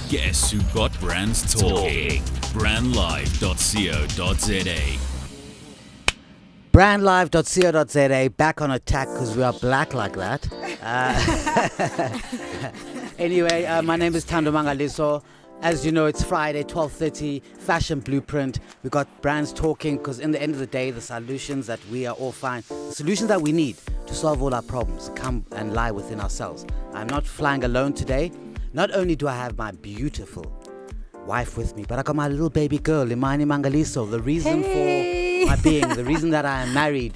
Guess who got brands talking? Brandlive.co.za. Brandlive.co.za, back on attack because we are black like that. Anyway, my name is Thando Mangaliso. As you know, it's Friday, 12:30, Fashion Blueprint. We got brands talking because in the end of the day, the solutions that we are all find, the solutions that we need to solve all our problems come and lie within ourselves. I'm not flying alone today. Not only do I have my beautiful wife with me, but I got my little baby girl, Imani Mangaliso, the reason for my being, the reason that I am married,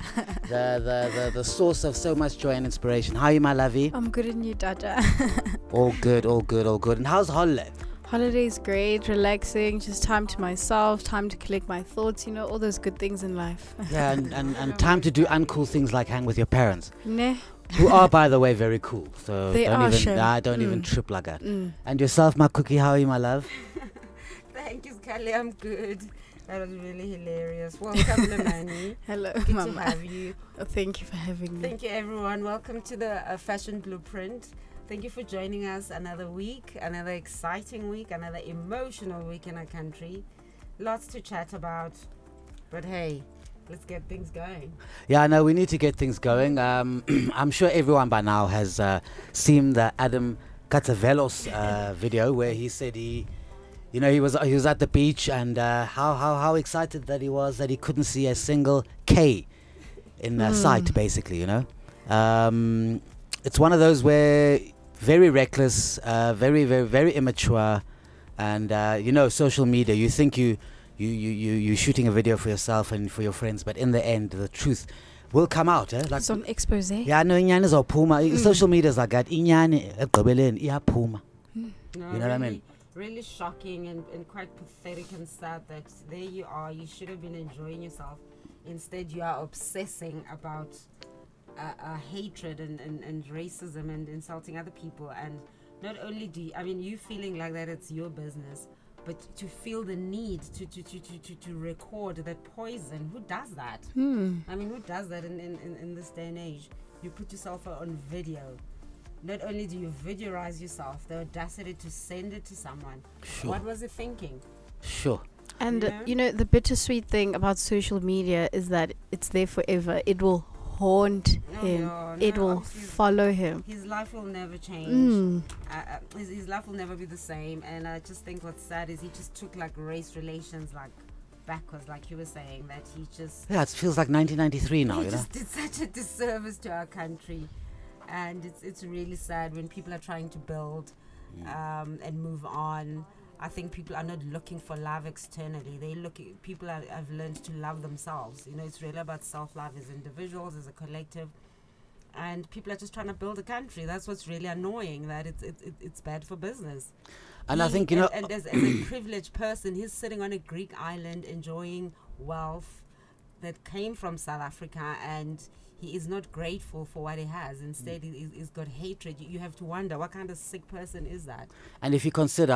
the source of so much joy and inspiration. How are you, my lovey? I'm good, and you, Dada? All good, all good, all good. And how's holiday? Holiday's great, relaxing, just time to myself, time to collect my thoughts, you know, all those good things in life. Yeah, and time to do uncool things like hang with your parents. Nah. Who are, by the way, very cool. So They don't are, even, sure. don't even trip like that. And yourself, my cookie, how are you, my love? Thank you, Scully. I'm good. That was really hilarious. Welcome, Lemani. Hello, Good Mama. to have you. Oh, thank you for having me. Thank you, everyone. Welcome to the Fashion Blueprint. Thank you for joining us another week, another exciting week, another emotional week in our country. Lots to chat about. But hey, let's get things going. Yeah, I know we need to get things going. I'm sure everyone by now has seen the Adam Katsavelos video where he said he was at the beach and how excited that he was that he couldn't see a single K in sight, basically. It's one of those where very reckless, very, very, very immature, and social media. You think you're shooting a video for yourself and for your friends, but in the end, the truth will come out. Like It's on expose. yeah, no, inyani is puma. Social media is like that. Inyani ekugqibeleni iyaphuma. No, You know what I mean? Really shocking and quite pathetic and sad that there you are. You should have been enjoying yourself. Instead, you are obsessing about hatred and racism and insulting other people. And not only you feeling like that it's your business, but to feel the need to record that poison. Who does that? Who does that in this day and age? You put yourself on video. Not only do you videoize yourself, the audacity to send it to someone. Sure. What was it thinking? Sure. And, Yeah. the bittersweet thing about social media is that it's there forever. It will haunt him. It will follow him. His life will never change. His life will never be the same. And I just think what's sad is he just took like race relations like backwards, like you were saying, that he just... Yeah, it feels like 1993 now, He just did such a disservice to our country. And it's really sad when people are trying to build and move on. I think people are not looking for love externally. People have learned to love themselves. It's really about self-love as individuals, as a collective. And people are just trying to build a country. That's what's really annoying, that it's bad for business. And I think, And as a privileged person, he's sitting on a Greek island enjoying wealth that came from South Africa, and he is not grateful for what he has. Instead, he's got hatred. You have to wonder, what kind of sick person is that? And if you consider,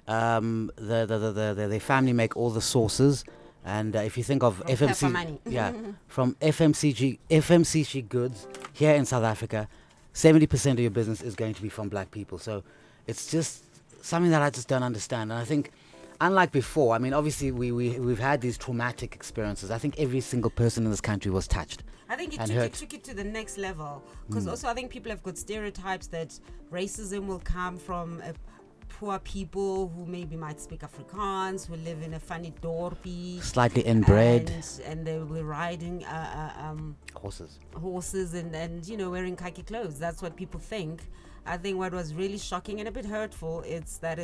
the family make all the sauces, and if you think of FMCG, from FMCG goods here in South Africa, 70% of your business is going to be from black people. So it's just something that I just don't understand. And I think, unlike before, obviously we've had these traumatic experiences. I think every single person in this country was touched. I think it took it to the next level, because also I think people have got stereotypes that racism will come from poor people who maybe might speak Afrikaans, who live in a funny dorpie, Slightly inbred. and they will be riding horses and wearing khaki clothes. That's what people think. I think what was really shocking and a bit hurtful is that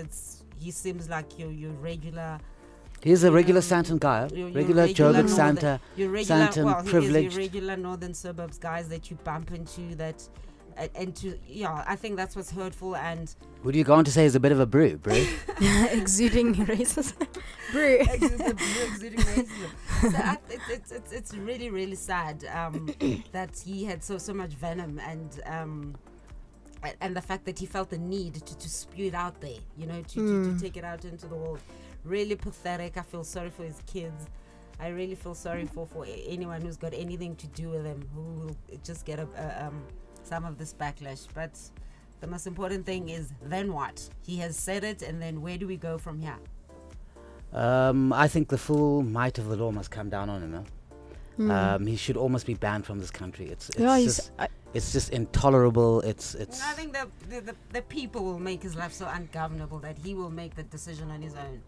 he seems like your regular... He's a regular Santon guy, regular Joburg Santa, Santon privileged. Your regular northern suburbs guys that you bump into I think that's what's hurtful. And would you go on to say he's a bit of a brew? Exuding racism. Brew. Exuding racism. So it's really, really sad that he had so much venom and the fact that he felt the need to spew it out there, to take it out into the world. Really pathetic. I feel sorry for his kids. I really feel sorry for anyone who's got anything to do with him, who will just get some of this backlash. But the most important thing is, then what? He has said it, and then where do we go from here? I think the full might of the law must come down on him. He should almost be banned from this country. It's just intolerable. It's. I think the people will make his life so ungovernable that he will make the decision on his own.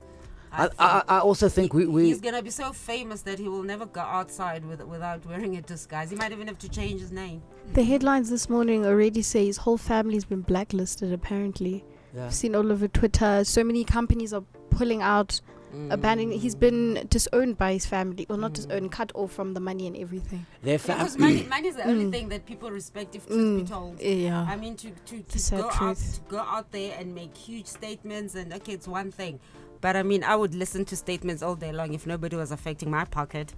I also think he's gonna be so famous that he will never go outside without wearing a disguise. He might even have to change his name. The headlines this morning already say his whole family's been blacklisted. Apparently, I've seen all over Twitter. So many companies are pulling out. Abandoning. He's been disowned by his family, or not disowned, cut off from the money and everything. Because money is the only thing that people respect, if truth be told. Yeah. I mean, to go out there and make huge statements, and okay, it's one thing, but I mean, I would listen to statements all day long if nobody was affecting my pocket.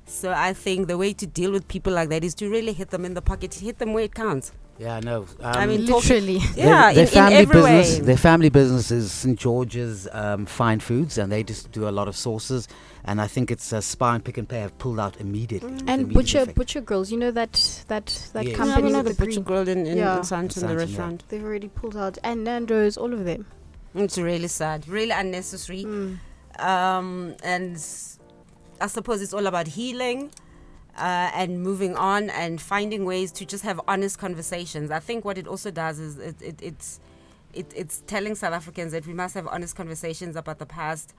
So I think the way to deal with people like that is to really hit them in the pocket, hit them where it counts. Yeah, no. I mean, literally. Yeah, their family in every business. way. Their family business is St. George's Fine Foods, and they just do a lot of sauces. And I think it's Spar and Pick and Pay have pulled out immediately. And Butcher Girls, you know that Yes. company. Yeah, with the the Butcher green- Grill in Sandton, the Sandton, restaurant. They've already pulled out, and Nando's, all of them. It's really sad, really unnecessary. And I suppose it's all about healing. And moving on and finding ways to just have honest conversations. I think what it also does is it's telling South Africans that we must have honest conversations about the past.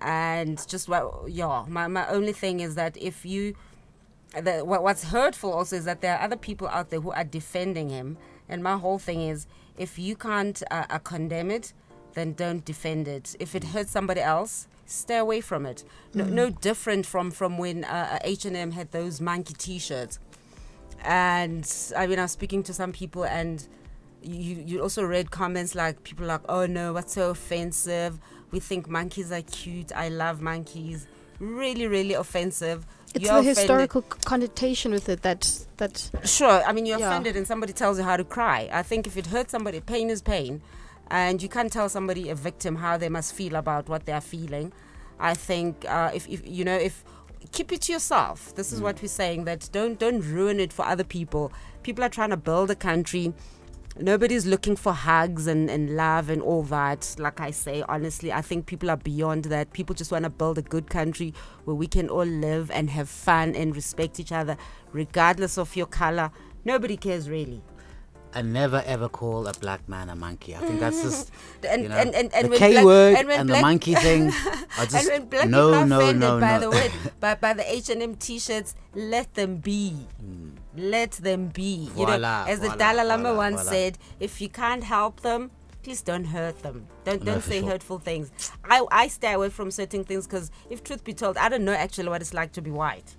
And just my only thing is that if you, what's hurtful also is that there are other people out there who are defending him. And my whole thing is, if you can't condemn it, then don't defend it. If it hurts somebody else, stay away from it. No different from when H&M had those monkey T-shirts. And I mean, I was speaking to some people, and you also read comments like people like, oh no, what's so offensive? We think monkeys are cute. I love monkeys. Really, really offensive. It's the historical connotation with it that. Sure, I mean, you're offended and somebody tells you how to cry. I think if it hurts somebody, pain is pain. And you can't tell somebody, a victim, how they must feel about what they're feeling. I think if keep it to yourself. This is what we're saying, that don't ruin it for other people. People are trying to build a country. Nobody's looking for hugs and love and all that. Like I say, honestly, I think people are beyond that. People just want to build a good country where we can all live and have fun and respect each other, regardless of your color. Nobody cares really. And never ever call a black man a monkey. I think that's just and the K word and the monkey thing are just and when black people are offended by the way, by the H&M T-shirts, let them be. Let them be. As the Dalai Lama once said, if you can't help them, please don't hurt them. Don't say hurtful things. I stay away from certain things because, if truth be told, I don't know actually what it's like to be white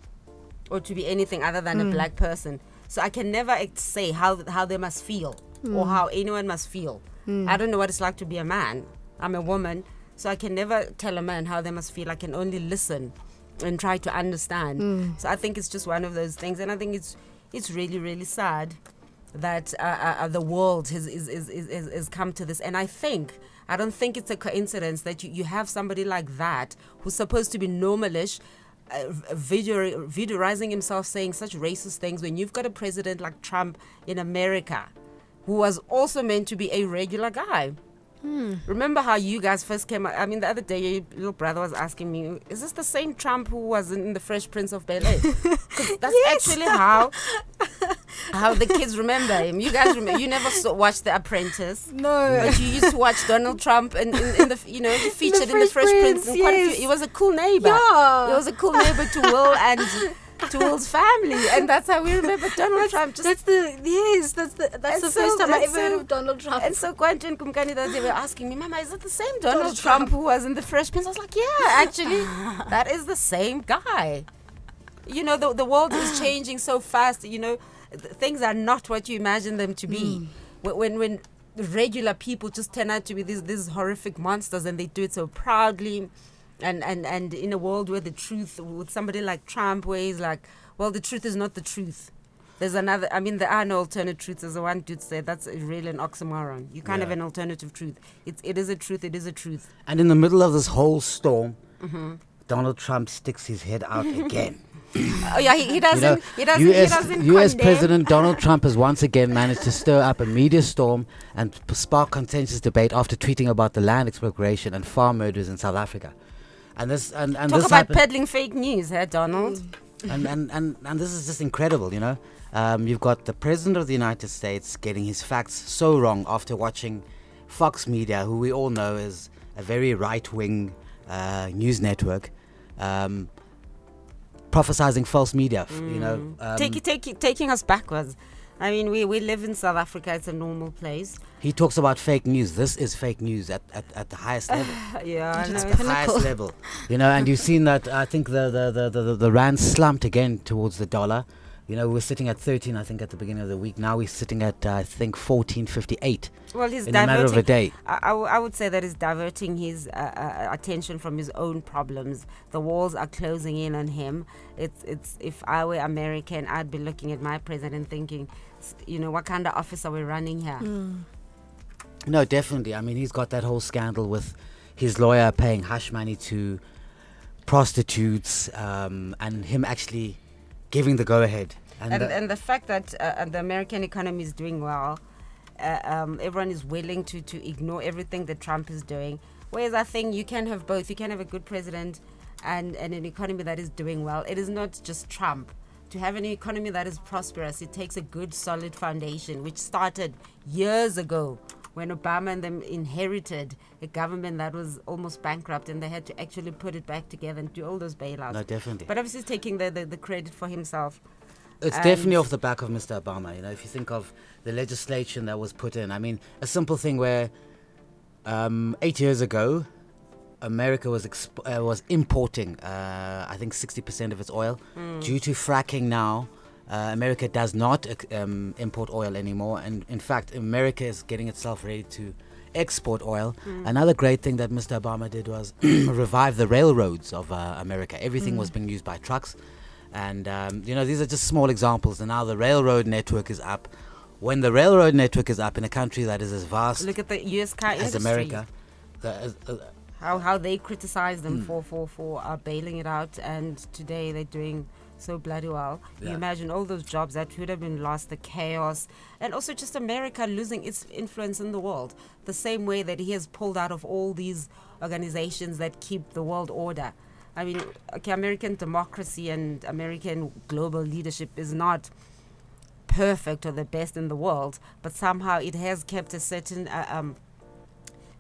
or to be anything other than a black person. So I can never say how they must feel or how anyone must feel. I don't know what it's like to be a man. I'm a woman, so I can never tell a man how they must feel. I can only listen and try to understand. So I think it's just one of those things, and I think it's really, really sad that the world has come to this. And I don't think it's a coincidence that you have somebody like that who's supposed to be normalish, videoizing himself saying such racist things, when you've got a president like Trump in America who was also meant to be a regular guy. Remember how you guys first came out? I mean, the other day your little brother was asking me, is this the same Trump who was in the Fresh Prince of Bel-Air? That's actually how the kids remember him. You guys remember? You never watched The Apprentice. No. But you used to watch Donald Trump in the he featured in the Fresh Prince. And he was a cool neighbor. Yeah. He was a cool neighbor to Will and to Will's family, and that's how we remember Donald Trump. That's the first time I ever heard of Donald Trump. And so Kwantu and Kumkani, they were asking me, Mama, is it the same Donald Trump who was in the Fresh Prince? I was like, yeah, actually, that is the same guy. The world is changing so fast. Things are not what you imagine them to be. When regular people just turn out to be these horrific monsters, and they do it so proudly. And in a world where the truth, with somebody like Trump, where he's like, well, the truth is not the truth. There's another, there are no alternate truths. As the one dude said, that's really an oxymoron. You can't have an alternative truth. It is a truth, it is a truth. And in the middle of this whole storm, Donald Trump sticks his head out again. Oh yeah, he doesn't. You know, he doesn't. He doesn't US condemn. President Donald Trump has once again managed to stir up a media storm and spark contentious debate after tweeting about the land expropriation and farm murders in South Africa. And this and Talk this about happened, peddling fake news, huh, Donald? and this is just incredible, you know. You've got the President of the United States getting his facts so wrong after watching Fox Media, who we all know is a very right-wing news network, prophesizing false media, you know. Taking us backwards. I mean, we live in South Africa. It's a normal place. He talks about fake news. This is fake news at the highest level. Yeah, I know. It's The highest level. You know, and you've seen that, I think the rand slumped again towards the dollar. You know, we were sitting at 13, I think, at the beginning of the week. Now we're sitting at, I think, 14.58 Well, he's in a matter of a day. I would say that he's diverting his attention from his own problems. The walls are closing in on him. It's if I were American, I'd be looking at my president thinking, you know, what kind of office are we running here? No, definitely. I mean, he's got that whole scandal with his lawyer paying hush money to prostitutes, and him actually giving the go-ahead. And the fact that the American economy is doing well, everyone is willing to ignore everything that Trump is doing. Whereas I think you can have both. You can have a good president and an economy that is doing well. It is not just Trump. To have an economy that is prosperous, it takes a good, solid foundation, which started years ago when Obama and them inherited a government that was almost bankrupt, and they had to actually put it back together and do all those bailouts. No, definitely. But obviously he's taking the credit for himself. It's definitely off the back of Mr. Obama. You know, if you think of the legislation that was put in, I mean, a simple thing where 8 years ago, America was importing, I think, 60% of its oil. Due to fracking now, America does not import oil anymore. And in fact, America is getting itself ready to export oil. Another great thing that Mr. Obama did was revive the railroads of America. Everything was being used by trucks. And, you know, these are just small examples. And now the railroad network is up. When the railroad network is up in a country that is as vast Look at the U.S. car as industry. America, How they criticize them for bailing it out, and today they're doing so bloody well. Yeah. You imagine all those jobs that would have been lost, the chaos, and also just America losing its influence in the world, the same way that he has pulled out of all these organizations that keep the world order. I mean, okay, American democracy and American global leadership is not perfect or the best in the world, but somehow it has kept a certain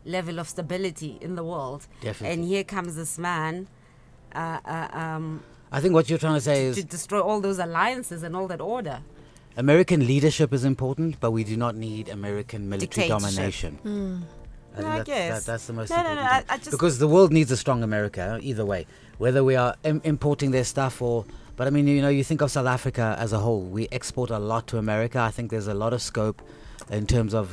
level of stability in the world. Definitely. And here comes this man I think what you're trying to say to is destroy all those alliances and all that order. American leadership is important, but we do not need American military Dictatorship. domination. I think I that's, guess. that's the most No, important I thing. just- Because the world needs a strong America, either way. Whether we are importing their stuff or... But I mean, you know, you think of South Africa as a whole. We export a lot to America. I think there's a lot of scope in terms of,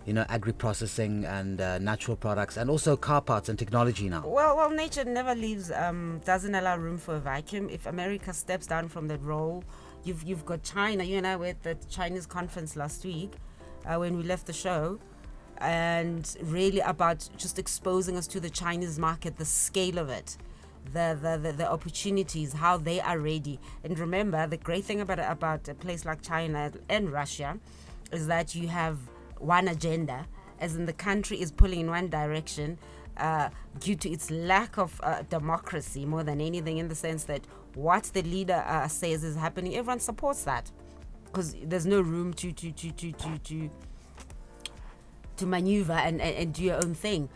you know, agri-processing and natural products, and also car parts and technology now. Well, nature never leaves, doesn't allow room for a vacuum. If America steps down from that role, you've got China. You and I were at the Chinese conference last week when we left the show, and really about just exposing us to the Chinese market, the scale of it, the opportunities, how they are ready. And remember, the great thing about a place like China and Russia is that you have one agenda, as in the country is pulling in one direction due to its lack of democracy more than anything, in the sense that what the leader says is happening, everyone supports that, because there's no room to maneuver and do your own thing.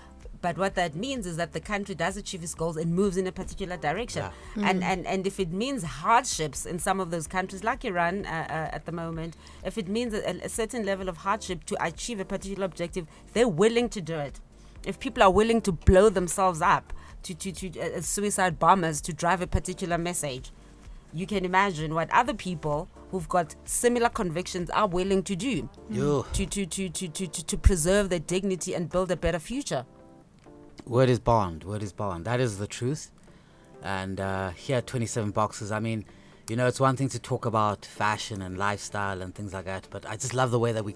But what that means is that the country does achieve its goals and moves in a particular direction. Yeah. And if it means hardships in some of those countries, like Iran at the moment, if it means a certain level of hardship to achieve a particular objective, they're willing to do it. If people are willing to blow themselves up, to suicide bombers to drive a particular message, you can imagine what other people who've got similar convictions are willing to do Yo. to preserve their dignity and build a better future. Word is bond. Word is bond. That is the truth. And here at 27 Boxes, I mean, you know, it's one thing to talk about fashion and lifestyle and things like that, but I just love the way that we're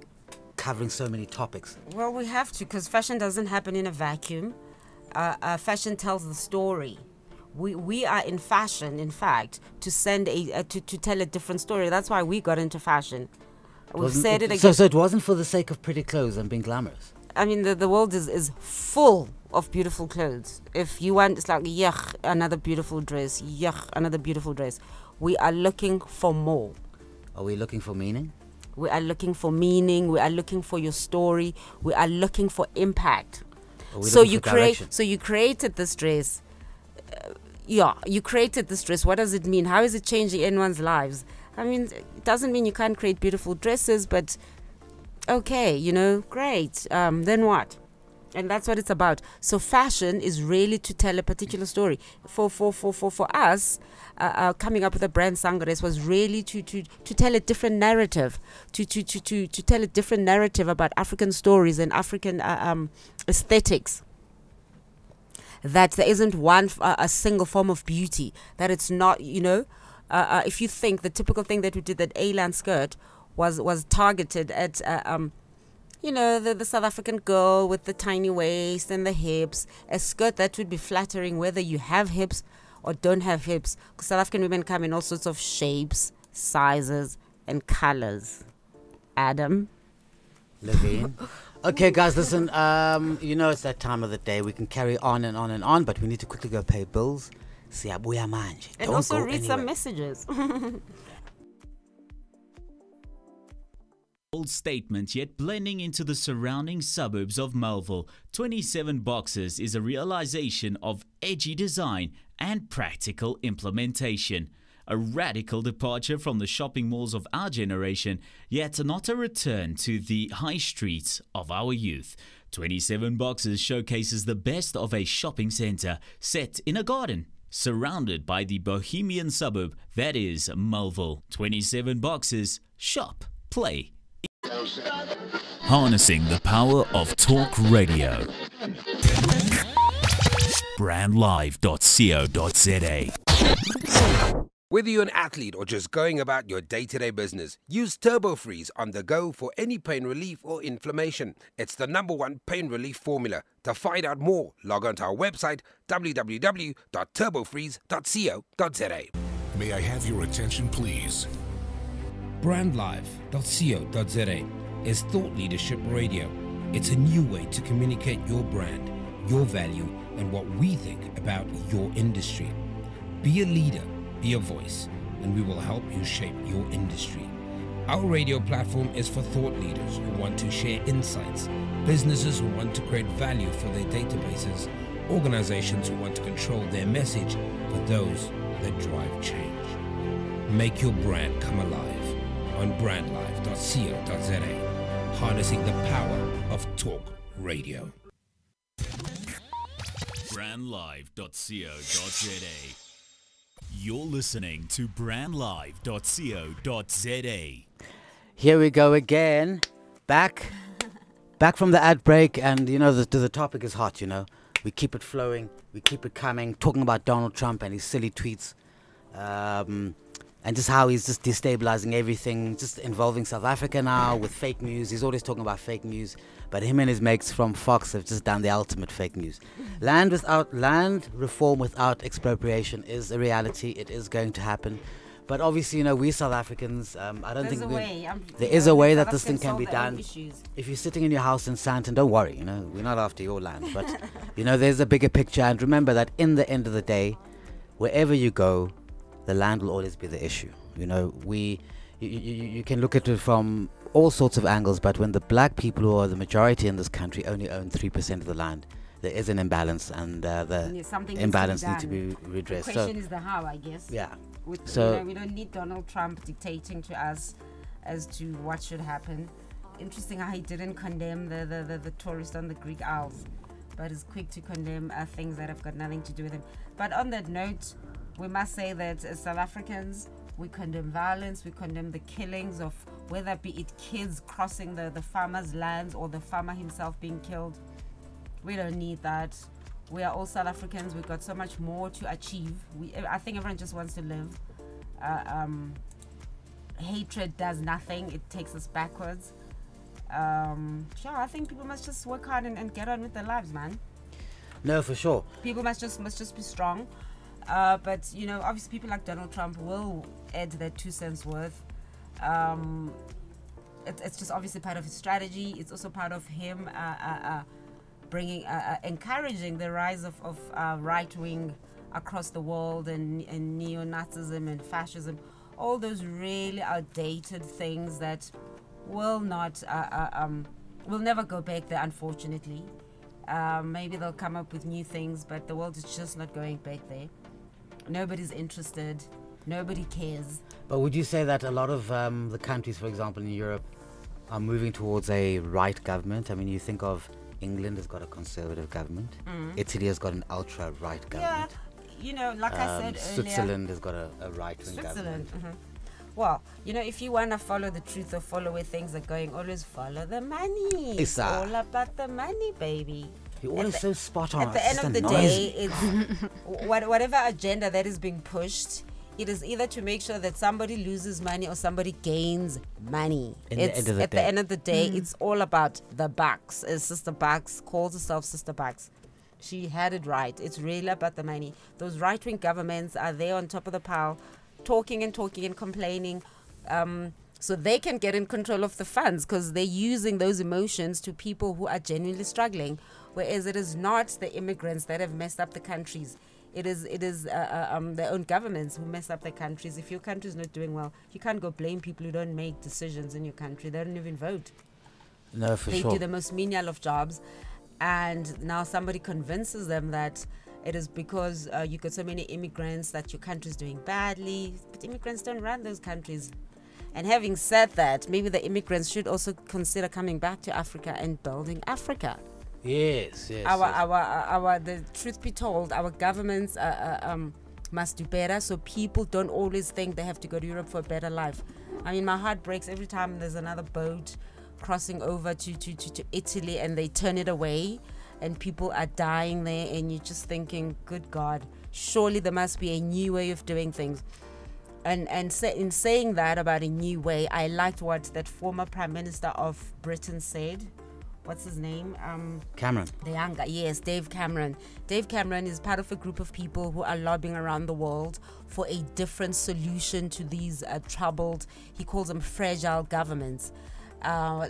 covering so many topics. Well, we have to, because fashion doesn't happen in a vacuum. Fashion tells the story. We are in fashion, in fact, to send to tell a different story. That's why we got into fashion. We've said it again. So it wasn't for the sake of pretty clothes and being glamorous. I mean, the world is full of beautiful clothes. If you want, it's like, yuck, another beautiful dress. Yuck, another beautiful dress. We are looking for more. Are we looking for meaning? We are looking for meaning. We are looking for your story. We are looking for impact. So you created this dress. You created this dress. What does it mean? How is it changing anyone's lives? I mean, it doesn't mean you can't create beautiful dresses, but okay, great. Then what? And that's what it's about. So fashion is really to tell a particular story. For us, coming up with a brand Sangres was really to tell a different narrative, to tell a different narrative about African stories and African aesthetics. That there isn't a single form of beauty. That it's not, if you think the typical thing that we did, that A-line skirt was targeted at the South African girl with the tiny waist and the hips, a skirt that would be flattering whether you have hips or don't have hips, because South African women come in all sorts of shapes, sizes and colors. Adam? Levine? Okay, guys, listen, it's that time of the day. We can carry on and on and on, but we need to quickly go pay bills. Siyabuya manje. And Don't also go read anywhere. some messages. Bold statement, yet blending into the surrounding suburbs of Melville, 27 Boxes is a realization of edgy design and practical implementation. A radical departure from the shopping malls of our generation, yet not a return to the high streets of our youth. 27 Boxes showcases the best of a shopping centre set in a garden, surrounded by the bohemian suburb that is Melville. 27 Boxes, shop, play. Harnessing the power of talk radio. brandlive.co.za. Whether you're an athlete or just going about your day-to-day business, use TurboFreeze on the go for any pain relief or inflammation. It's the #1 pain relief formula. To find out more, log on to our website, www.turbofreeze.co.za. May I have your attention, please? Brandlive.co.za is thought leadership radio. It's a new way to communicate your brand, your value, and what we think about your industry. Be a leader. Be a voice, and we will help you shape your industry. Our radio platform is for thought leaders who want to share insights, businesses who want to create value for their databases, organizations who want to control their message, for those that drive change. Make your brand come alive on brandlive.co.za, harnessing the power of talk radio. brandlive.co.za. You're listening to brandlive.co.za. Here we go again. Back from the ad break, and the topic is hot. We keep it flowing, we keep it coming, talking about Donald Trump and his silly tweets, and just how he's just destabilizing everything, just involving South Africa now with fake news. He's always talking about fake news, but him and his mates from Fox have just done the ultimate fake news. Land reform without expropriation is a reality. It is going to happen. But obviously, we South Africans, I don't think there is a way that this thing can be done. If you're sitting in your house in Sandton, don't worry, we're not after your land. But, there's a bigger picture. And remember that in the end of the day, wherever you go, the land will always be the issue. You can look at it from all sorts of angles, but when the black people, who are the majority in this country, only own 3% of the land, there is an imbalance, and the imbalance needs to be redressed. The question is the how, I guess. Yeah. We don't need Donald Trump dictating to us as to what should happen. Interesting how he didn't condemn the tourist on the Greek Isles, but is quick to condemn things that have got nothing to do with him. But on that note, we must say that as South Africans, we condemn violence, we condemn the killings of, whether be it kids crossing the farmer's lands or the farmer himself being killed. We don't need that. We are all South Africans. We've got so much more to achieve. I think everyone just wants to live. Hatred does nothing. It takes us backwards. I think people must just work hard and get on with their lives, man. No, for sure. People must just be strong. But, you know, obviously people like Donald Trump will add their 2 cents worth. It's just obviously part of his strategy. It's also part of him bringing, encouraging the rise of right-wing across the world, and neo-Nazism and fascism. All those really outdated things that will not, will never go back there, unfortunately. Maybe they'll come up with new things, but the world is just not going back there. Nobody's interested. Nobody cares. But would you say that a lot of the countries, for example, in Europe, are moving towards a right government? I mean, you think of England has got a conservative government. Italy has got an ultra-right government. Yeah, you know, like I said earlier, Switzerland has got a right-wing government. Well, you know, if you want to follow the truth or follow where things are going, always follow the money. It's all about the money, baby. You're always so spot on. At the end of the day, it's whatever agenda that is being pushed, it is either to make sure that somebody loses money or somebody gains money. At the end of the day, it's all about the bucks. As Sister Bucks calls herself Sister Bucks. She had it right. It's really about the money. Those right-wing governments are there on top of the pile, talking and complaining, so they can get in control of the funds, because they're using those emotions to people who are genuinely struggling, whereas it is not the immigrants that have messed up the countries. It is their own governments who mess up their countries. If your country is not doing well, you can't go blame people who don't make decisions in your country. They don't even vote. No, for sure. They do the most menial of jobs, and now somebody convinces them that it is because you got so many immigrants that your country's doing badly. But immigrants don't run those countries. And having said that, maybe the immigrants should also consider coming back to Africa and building Africa. Yes. The truth be told, our governments must do better, so people don't always think they have to go to Europe for a better life. I mean, my heart breaks every time there's another boat crossing over to Italy and they turn it away and people are dying there, and you're just thinking, good God, surely there must be a new way of doing things. And in saying that about a new way, I liked what that former Prime Minister of Britain said. What's his name? Cameron. The younger, yes, Dave Cameron. Dave Cameron is part of a group of people who are lobbying around the world for a different solution to these troubled, he calls them fragile governments. A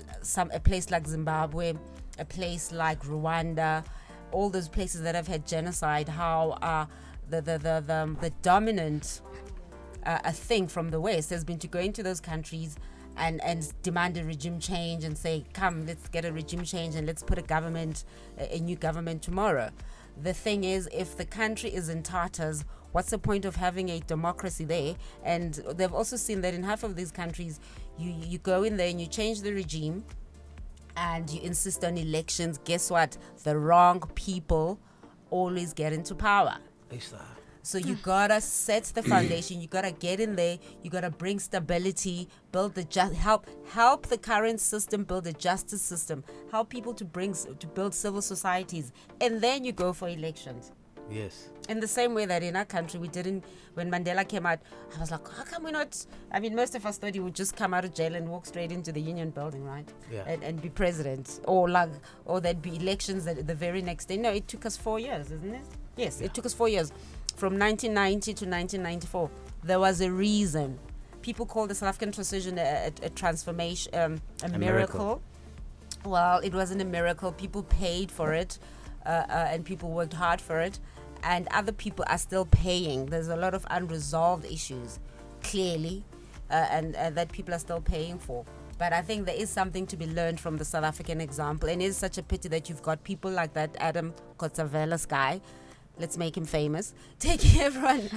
place like Zimbabwe, a place like Rwanda, all those places that have had genocide, how the dominant thing from the West has been to go into those countries and demand a regime change and say, come, let's get a regime change and let's put a new government tomorrow. The thing is, if the country is in tatters, what's the point of having a democracy there? And they've also seen that in half of these countries, you go in there and you change the regime and you insist on elections. Guess what? The wrong people always get into power. So you gotta set the foundation. You gotta get in there. You gotta bring stability, build help the current system, build a justice system, help people to build civil societies, and then you go for elections. Yes. In the same way that in our country we didn't. When Mandela came out, I was like, how come we not? I mean, most of us thought he would just come out of jail and walk straight into the Union building, right? Yeah. And be president, or there'd be elections the very next day. No, it took us 4 years, isn't it? Yes, yeah. It took us 4 years. From 1990 to 1994, there was a reason. People call the South African transition a transformation, a miracle. Well, it wasn't a miracle. People paid for it, and people worked hard for it, and other people are still paying. There's a lot of unresolved issues, clearly, and that people are still paying for. But I think there is something to be learned from the South African example, and it is such a pity that you've got people like that Adam Kotsavelas guy. Let's make him famous. Taking everyone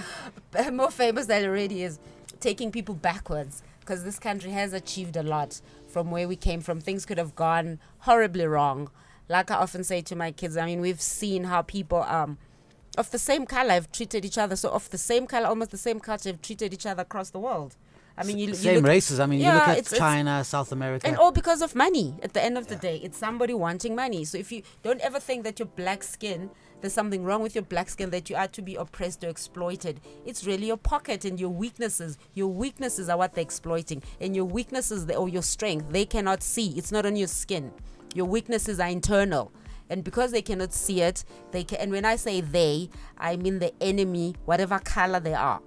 more famous than he already is. Taking people backwards. Because this country has achieved a lot from where we came from. Things could have gone horribly wrong. Like I often say to my kids, I mean, we've seen how people of the same color have treated each other. So of the same color, almost the same culture, have treated each other across the world. I mean, you same look, races. I mean, you look at China, South America. And all because of money. At the end of the day, it's somebody wanting money. So if you don't ever think that your black skin, there's something wrong with your black skin, that you are to be oppressed or exploited. It's really your pocket and your weaknesses. Your weaknesses are what they're exploiting. And your weaknesses or your strength, they cannot see. It's not on your skin. Your weaknesses are internal. And because they cannot see it, and when I say they, I mean the enemy, whatever color they are.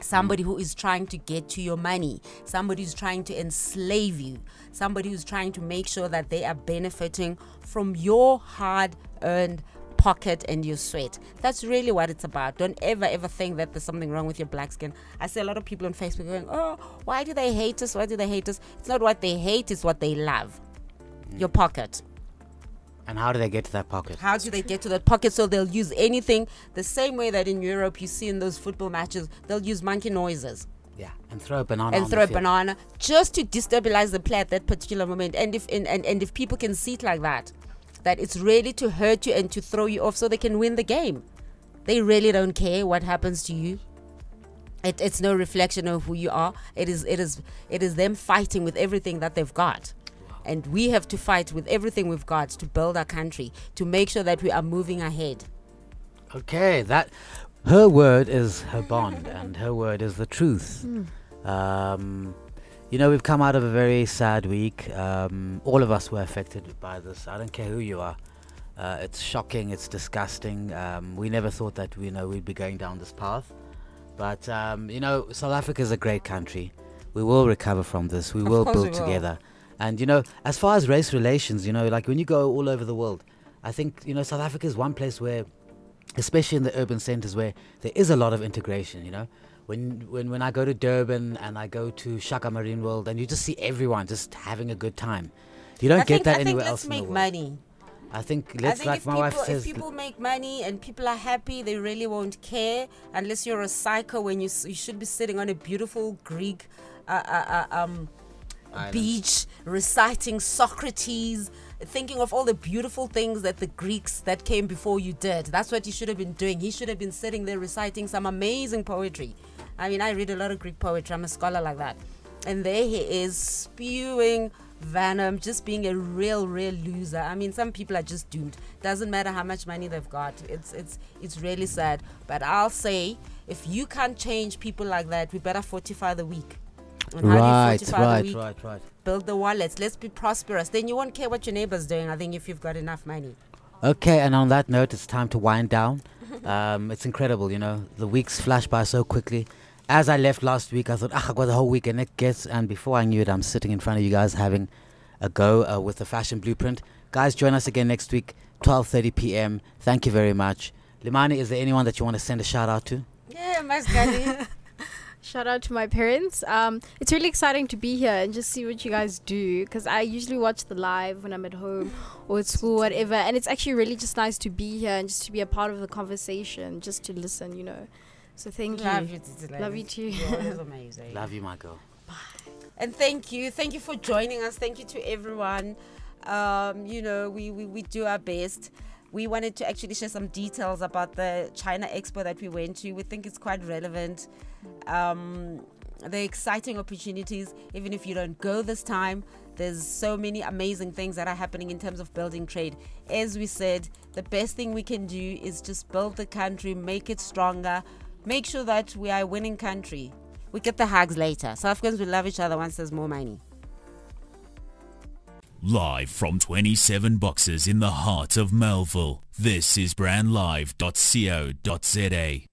Somebody who is trying to get to your money, somebody who's trying to enslave you, somebody who's trying to make sure that they are benefiting from your hard-earned pocket and your sweat. That's really what it's about. Don't ever think that there's something wrong with your black skin. I see a lot of people on Facebook going, oh, why do they hate us? Why do they hate us? It's not what they hate, it's what they love. Your pocket. And how do they get to that pocket? How do they get to that pocket? So they'll use anything, the same way that in Europe you see in those football matches, they'll use monkey noises. Yeah, and throw a banana. And throw a banana just to destabilize the player at that particular moment. And if people can see it like that it's ready to hurt you and to throw you off so they can win the game. They really don't care what happens to you. It's no reflection of who you are. It is them fighting with everything that they've got. And we have to fight with everything we've got to build our country, to make sure that we are moving ahead. Okay, her word is her bond, and her word is the truth. We've come out of a very sad week. All of us were affected by this. I don't care who you are. It's shocking. It's disgusting. We never thought that we'd be going down this path. But South Africa is a great country. We will recover from this. We will build together. And, as far as race relations, like when you go all over the world, I think, South Africa is one place where, especially in the urban centers, where there is a lot of integration, When I go to Durban and I go to Shaka Marine World, and you just see everyone just having a good time. You don't get that anywhere else in the world. Money. I think like my wife says, if people make money and people are happy, they really won't care unless you're a psycho when you should be sitting on a beautiful Greek beach, reciting Socrates, thinking of all the beautiful things that the Greeks that came before you did. That's what you should have been doing. He should have been sitting there reciting some amazing poetry. I mean, I read a lot of Greek poetry. I'm a scholar like that. And there he is spewing venom, just being a real loser. I mean, some people are just doomed. Doesn't matter how much money they've got. It's really sad. But I'll say, if you can't change people like that, we better fortify the weak. And right. Build the wallets. Let's be prosperous. Then you won't care what your neighbor's doing, I think, if you've got enough money. Okay, and on that note, it's time to wind down. It's incredible, the weeks flash by so quickly. As I left last week, I thought, I've got the whole week, and before I knew it, I'm sitting in front of you guys having a go with the Fashion Blueprint. Guys, join us again next week, 12:30 p.m. Thank you very much. Limani, is there anyone that you want to send a shout out to? Yeah, Masgani. Shout out to my parents. It's really exciting to be here and just see what you guys do, because I usually watch the live when I'm at home or at school, whatever, and it's actually really just nice to be here and just to be a part of the conversation, just to listen, So thank you. Love you too. You're amazing. Love you, my girl. Bye. And thank you for joining us. Thank you to everyone. We do our best. We wanted to actually share some details about the China Expo that we went to. We think it's quite relevant. The exciting opportunities, even if you don't go this time, there's so many amazing things that are happening in terms of building trade. As we said, the best thing we can do is just build the country, make it stronger, make sure that we are a winning country. We get the hugs later. South Africans will love each other once there's more money. Live from 27 Boxes in the heart of Melville, this is brandlive.co.za.